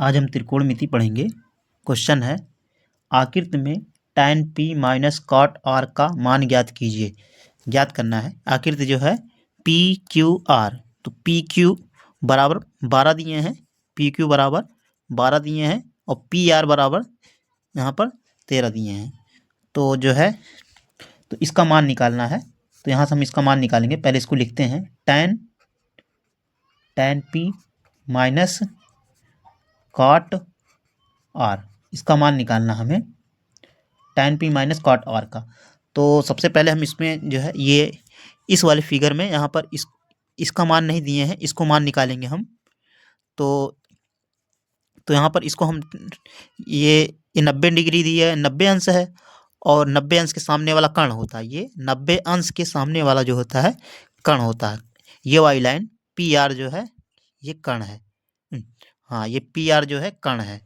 आज हम त्रिकोणमिति पढ़ेंगे। क्वेश्चन है, आकृति में tan p minus cot r का मान ज्ञात कीजिए। ज्ञात करना है। आकृति जो है पी क्यू आर, तो पी क्यू बराबर 12 दिए हैं, पी क्यू बराबर 12 दिए हैं और पी आर बराबर यहाँ पर 13 दिए हैं। तो जो है तो इसका मान निकालना है। तो यहाँ से हम इसका मान निकालेंगे। पहले इसको लिखते हैं, tan p minus cot r, इसका मान निकालना हमें tan p minus cot r का। तो सबसे पहले हम इसमें जो है ये इस वाले फिगर में यहाँ पर इसका मान नहीं दिए हैं, इसको मान निकालेंगे हम। तो यहाँ पर इसको हम ये 90 डिग्री दी है, 90 अंश है और 90 अंश के सामने वाला कर्ण होता है। ये 90 अंश के सामने वाला जो होता है कर्ण होता है। ये वाली लाइन पी आर जो है ये कर्ण है। हाँ, ये पी आर जो है कर्ण है।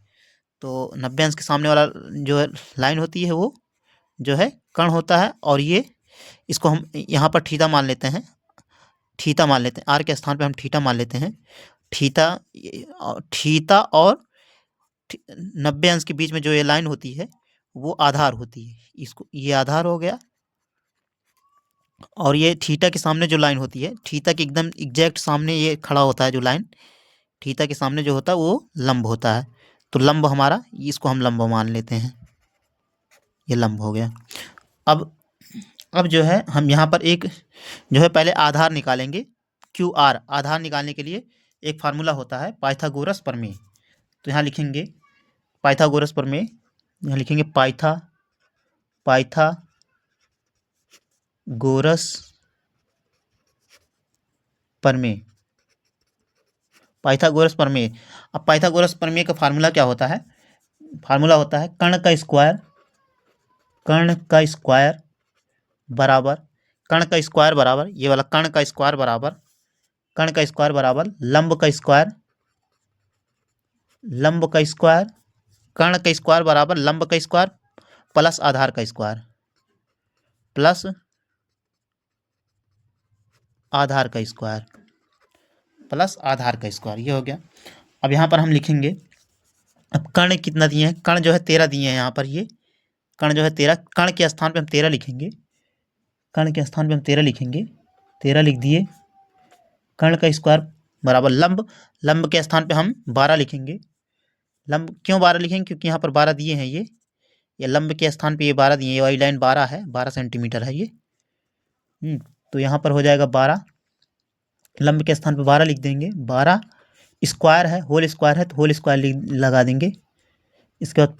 तो 90 अंश के सामने वाला जो है लाइन होती है वो जो है कर्ण होता है। और ये इसको हम यहाँ पर थीटा मान लेते हैं, थीटा मान लेते हैं, आर के स्थान पे हम थीटा मान लेते हैं। थीटा और 90 अंश के बीच में जो ये लाइन होती है वो आधार होती है। इसको ये आधार हो गया और ये थीटा के सामने जो लाइन होती है, थीटा के एकदम एग्जैक्ट सामने ये खड़ा होता है जो लाइन, थीटा के सामने जो होता है वो लंब होता है। तो लंब हमारा, इसको हम लंब मान लेते हैं, ये लंब हो गया। अब जो है हम यहाँ पर एक जो है पहले आधार निकालेंगे। क्यू आर आधार निकालने के लिए एक फार्मूला होता है पाइथागोरस प्रमेय। तो यहाँ लिखेंगे पाइथागोरस प्रमेय, यहाँ लिखेंगे पाइथागोरस प्रमेय, पाइथागोरस प्रमेय। अब पाइथागोरस प्रमेय का फार्मूला क्या होता है? फार्मूला होता है कर्ण का स्क्वायर बराबर, कर्ण का स्क्वायर बराबर, ये वाला कर्ण का स्क्वायर बराबर लंब का स्क्वायर, कर्ण का स्क्वायर बराबर लंब का स्क्वायर प्लस आधार का स्क्वायर, ये हो गया। अब यहाँ पर हम लिखेंगे, अब कर्ण कितना दिए हैं? कर्ण जो है 13 दिए हैं। यहाँ पर ये कर्ण जो है 13, कर्ण के स्थान पे हम 13 लिखेंगे, 13 लिख दिए। कर्ण का स्क्वायर बराबर लंब के स्थान पे हम 12 लिखेंगे। लंब क्यों 12 लिखेंगे? क्योंकि यहाँ पर 12 दिए हैं। ये लंब के स्थान पे ये 12 दिए हैं। ये वाली लाइन 12 है, 12 सेंटीमीटर है ये। तो यहाँ पर हो जाएगा 12, लंब के स्थान पे 12 लिख देंगे। 12 स्क्वायर है, होल स्क्वायर है तो होल स्क्वायर लगा देंगे। इसके बाद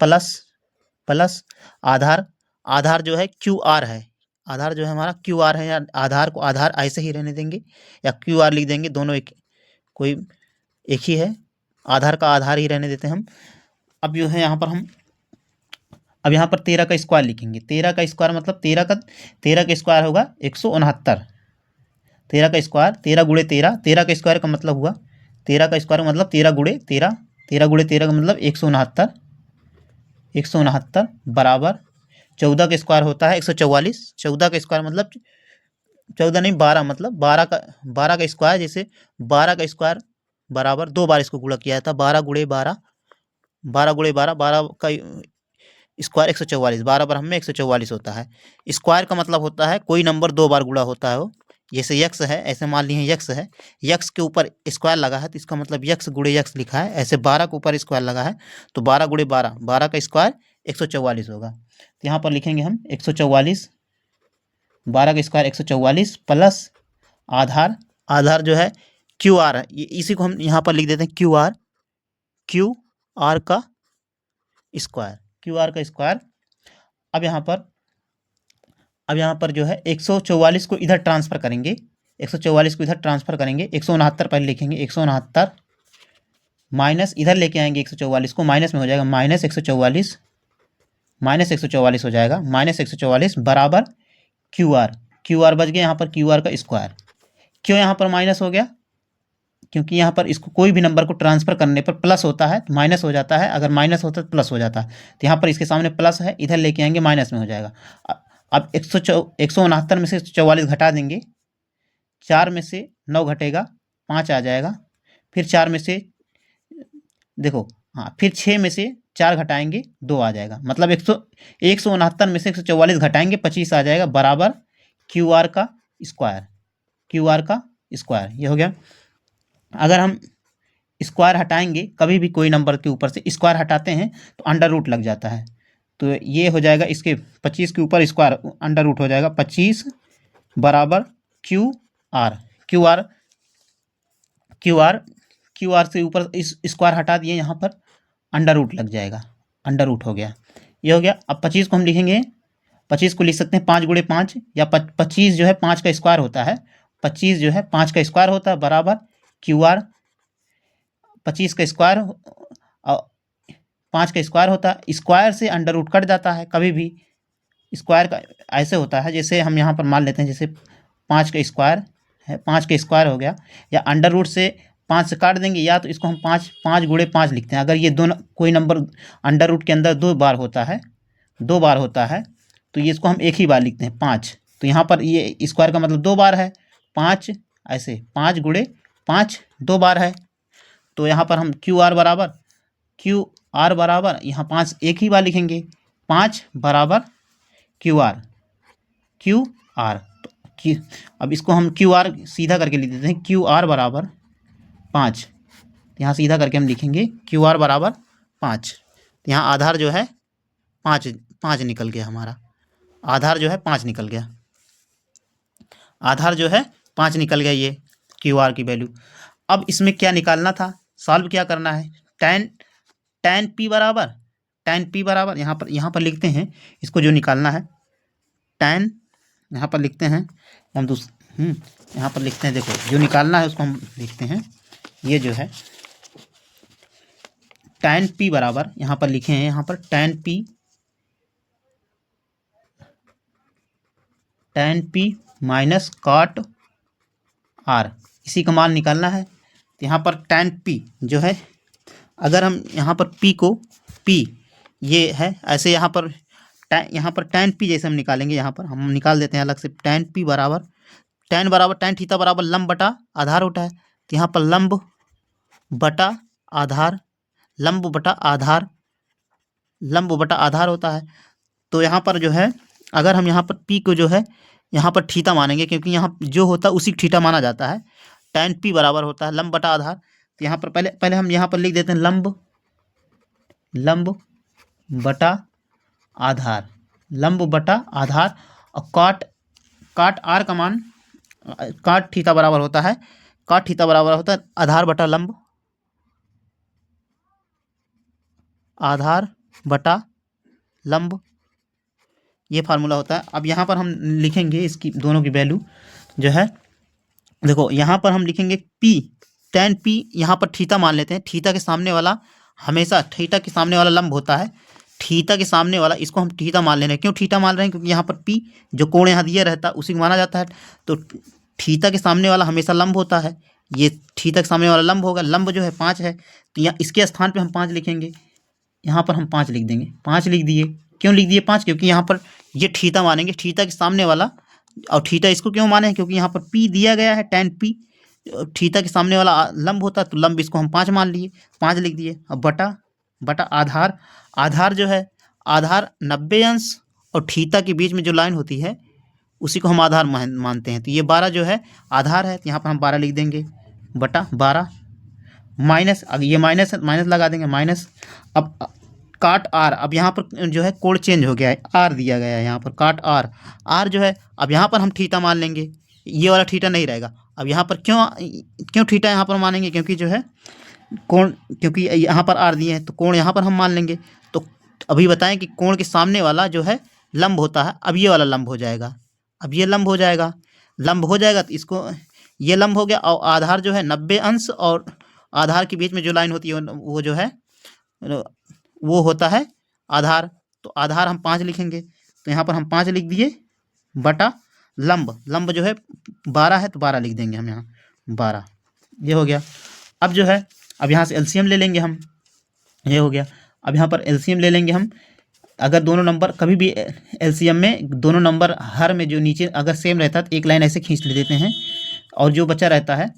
प्लस आधार जो है क्यू आर है, आधार जो है हमारा क्यू आर है। या आधार को आधार ऐसे ही रहने देंगे या क्यू आर लिख देंगे, दोनों एक ही है। आधार का आधार ही रहने देते हैं हम। अब जो है यहाँ पर हम अब यहाँ पर 13 का स्क्वायर लिखेंगे। 13 का स्क्वायर मतलब 13 का स्क्वायर होगा 169। 13 का स्क्वायर 13 गुणे 13, 13 का स्क्वायर का मतलब हुआ 13 का स्क्वायर मतलब 13 गुणे 13, 13 गुणे 13 का मतलब 169 बराबर 14 का स्क्वायर होता है 144। 14 का स्क्वायर मतलब 14 नहीं 12, मतलब 12 का स्क्वायर, जैसे 12 का स्क्वायर बराबर 2 बार इसको गुणा किया था, 12 गुणे 12 का स्क्वायर 144, 12 बार हमें 144 होता है। स्क्वायर का मतलब होता है कोई नंबर 2 बार गुणा होता है। वो जैसे यक्स है, ऐसे मान लिए यक्स है, यक्स के ऊपर स्क्वायर लगा है तो इसका मतलब यक्स गुणे यक्स लिखा है। ऐसे 12 के ऊपर स्क्वायर लगा है तो 12 गुणे 12 का स्क्वायर 144 होगा। तो यहाँ पर लिखेंगे हम 144, 12 का स्क्वायर 144 प्लस आधार जो है क्यू आर है। इसी को हम यहाँ पर लिख देते हैं क्यू आर का स्क्वायर। अब यहाँ पर जो है 144 को इधर ट्रांसफर करेंगे, 169 पहले लिखेंगे, 169 माइनस इधर लेके आएंगे 144 को, माइनस में हो जाएगा माइनस 144 हो जाएगा, माइनस 144 बराबर क्यू आर बच गया। यहाँ पर क्यू आर का स्क्वायर। क्यों यहाँ पर माइनस हो गया? क्योंकि यहाँ पर इसको कोई भी नंबर को ट्रांसफर करने पर प्लस होता है तो माइनस हो जाता है, अगर माइनस होता है तो प्लस हो जाता है। तो यहाँ पर इसके सामने प्लस है, इधर लेके आएंगे माइनस में हो जाएगा। अब 169 में से 44 घटा देंगे, 4 में से 9 घटेगा, 5 आ जाएगा। फिर 4 में से देखो हाँ, फिर 6 में से 4 घटाएंगे 2 आ जाएगा, मतलब 169 में से 144 घटाएंगे 25 आ जाएगा, बराबर क्यू आर का स्क्वायर, क्यू आर का स्क्वायर। ये हो गया। अगर हम स्क्वायर हटाएंगे, कभी भी कोई नंबर के ऊपर से स्क्वायर हटाते हैं तो अंडर रूट लग जाता है, तो ये हो जाएगा इसके 25 के ऊपर स्क्वायर अंडर रूट हो जाएगा, 25 बराबर Q R, Q R, Q R, Q R से ऊपर इस स्क्वायर हटा दिए, यहाँ पर अंडर रूट लग जाएगा, अंडर रूट हो गया। ये हो गया। अब 25 को हम लिखेंगे, 25 को लिख सकते हैं 5 गुणे 5, या 25 जो है 5 का स्क्वायर होता है, 25 जो है 5 का स्क्वायर होता है, बराबर क्यू आर, 25 का स्क्वायर 5 का स्क्वायर होता है, स्क्वायर से अंडर रूट कट जाता है, कभी भी स्क्वायर का ऐसे होता है, जैसे हम यहाँ पर मान लेते हैं, जैसे 5 का स्क्वायर है, 5 का स्क्वायर हो गया, या अंडर रूट से 5 से काट देंगे, या तो इसको हम 5 गुणे 5 लिखते हैं। अगर ये दोनों कोई नंबर अंडर रूट के अंदर 2 बार होता है, 2 बार होता है, तो ये इसको हम एक ही बार लिखते हैं 5, तो यहाँ पर ये स्क्वायर का मतलब 2 बार है, 5 ऐसे 5 गुणे 5 2 बार है, तो यहाँ पर हम क्यू आर बराबर यहाँ 5 एक ही बार लिखेंगे, 5 बराबर क्यू आर, तो अब इसको हम क्यू आर सीधा करके लिख देते हैं, क्यू आर बराबर 5, यहाँ सीधा करके हम लिखेंगे क्यू आर बराबर 5, यहाँ आधार जो है 5 निकल गया, हमारा आधार जो है 5 निकल गया, आधार जो है 5 निकल गया, ये क्यू आर की वैल्यू। अब इसमें क्या निकालना था, सॉल्व क्या करना है, tan p बराबर यहाँ पर लिखते हैं इसको, जो निकालना है tan, यहाँ पर लिखते हैं हम यहाँ पर लिखते हैं, देखो जो निकालना है उसको हम लिखते हैं, ये जो है tan p बराबर यहाँ पर लिखे हैं, यहाँ पर tan p minus cot r, इसी का मान निकालना है। तो यहाँ पर tan p जो है, अगर हम यहाँ पर p ये है ऐसे, यहाँ पर tan p जैसे हम निकालेंगे, यहाँ पर हम निकाल देते हैं अलग से, tan p बराबर tan थीटा बराबर लंब बटा आधार होता है, तो यहाँ पर लंब बटा आधार होता है। तो यहाँ पर जो है, अगर हम यहाँ पर p को जो है यहाँ पर थीटा मानेंगे, क्योंकि यहाँ जो होता है उसी थीटा माना जाता है, tan p बराबर होता है लंब बटा आधार, तो यहाँ पर पहले हम यहाँ पर लिख देते हैं लंब बटा आधार, और काट आर का मान, काट थीटा बराबर होता है आधार बटा लंब, ये फार्मूला होता है। अब यहाँ पर हम लिखेंगे इसकी दोनों की वैल्यू जो है, देखो यहाँ पर हम लिखेंगे tan p, यहाँ पर थीटा मान लेते हैं, थीटा के सामने वाला हमेशा थीटा के सामने वाला लंब होता है, थीटा के सामने वाला, इसको हम थीटा मान ले रहे हैं। क्यों थीटा मान रहे हैं, क्योंकि यहाँ पर p जो कोण यहाँ दिया रहता है उसी को माना जाता है, तो थीटा के सामने वाला हमेशा लंब होता है, ये थीटा के सामने वाला लंब होगा, लंब जो है 5 है, तो यहाँ इसके स्थान पर हम 5 लिखेंगे, यहाँ पर हम 5 लिख देंगे, 5 लिख दिए। क्यों लिख दिए 5, क्योंकि यहाँ पर ये थीटा मानेंगे, थीटा के सामने वाला, और थीटा इसको क्यों माने हैं, क्योंकि यहाँ पर p दिया गया है, tan p थीटा के सामने वाला लंब होता है, तो लंब इसको हम 5 मान लिए, 5 लिख दिए। अब बटा आधार जो है, आधार 90 अंश और थीटा के बीच में जो लाइन होती है उसी को हम आधार मानते हैं, तो ये 12 जो है आधार है, तो यहाँ पर हम 12 लिख देंगे बटा 12, माइनस, अब ये माइनस लगा देंगे, माइनस, अब काट आर, अब यहाँ पर जो है कोड चेंज हो गया है, आर दिया गया है यहाँ पर, काट आर जो है, अब यहाँ पर हम थीटा मान लेंगे, ये वाला थीटा नहीं रहेगा। अब यहाँ पर क्यों थीटा यहाँ पर मानेंगे, क्योंकि जो है कोण, क्योंकि यहाँ पर आर दिए हैं तो कोण यहाँ पर हम मान लेंगे। तो अभी बताएं कि कोण के सामने वाला जो है लंब होता है, अब ये वाला लंब हो जाएगा, अब ये लंब हो जाएगा, तो इसको ये लंब हो गया, और आधार जो है 90 अंश और आधार के बीच में जो लाइन होती है वो जो है वो होता है आधार, तो आधार हम 5 लिखेंगे, तो यहाँ पर हम 5 लिख दिए बटा लंब जो है 12 है, तो 12 लिख देंगे हम यहाँ 12, ये हो गया। अब जो है, अब यहाँ से एलसीएम ले लेंगे हम, ये हो गया। अब यहाँ पर एलसीएम ले लेंगे हम, अगर दोनों नंबर कभी भी एलसीएम में दोनों नंबर हर में जो नीचे अगर सेम रहता है तो एक लाइन ऐसे खींच ले देते हैं, और जो बचा रहता है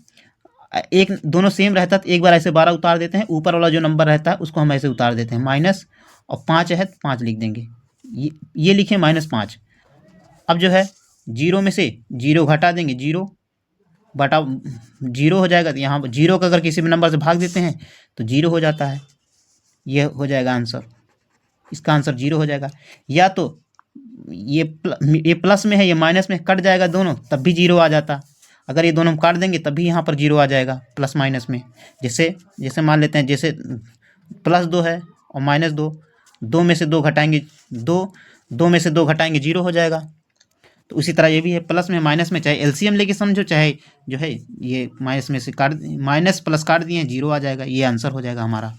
एक दोनों सेम रहता है तो एक बार ऐसे 12 उतार देते हैं, ऊपर वाला जो नंबर रहता है उसको हम ऐसे उतार देते हैं माइनस, और 5 है तो 5 लिख देंगे, ये लिखे -5। अब जो है 0 में से 0 घटा देंगे, 0 बटा 0 हो जाएगा, तो यहाँ 0 का अगर किसी भी नंबर से भाग देते हैं तो 0 हो जाता है, ये हो जाएगा आंसर, इसका आंसर 0 हो जाएगा। या तो ये प्लस में है, ये माइनस में, कट जाएगा दोनों तब भी 0 आ जाता, अगर ये दोनों हम काट देंगे तब भी यहाँ पर 0 आ जाएगा प्लस माइनस में। जैसे मान लेते हैं, जैसे +2 है और -2, 2 में से 2 घटाएंगे 2 में से 2 घटाएंगे 0 हो जाएगा। तो उसी तरह ये भी है, प्लस में माइनस में, चाहे एलसीएम लेके समझो, चाहे जो है ये माइनस में से काट, माइनस प्लस काट दिए 0 आ जाएगा, ये आंसर हो जाएगा हमारा।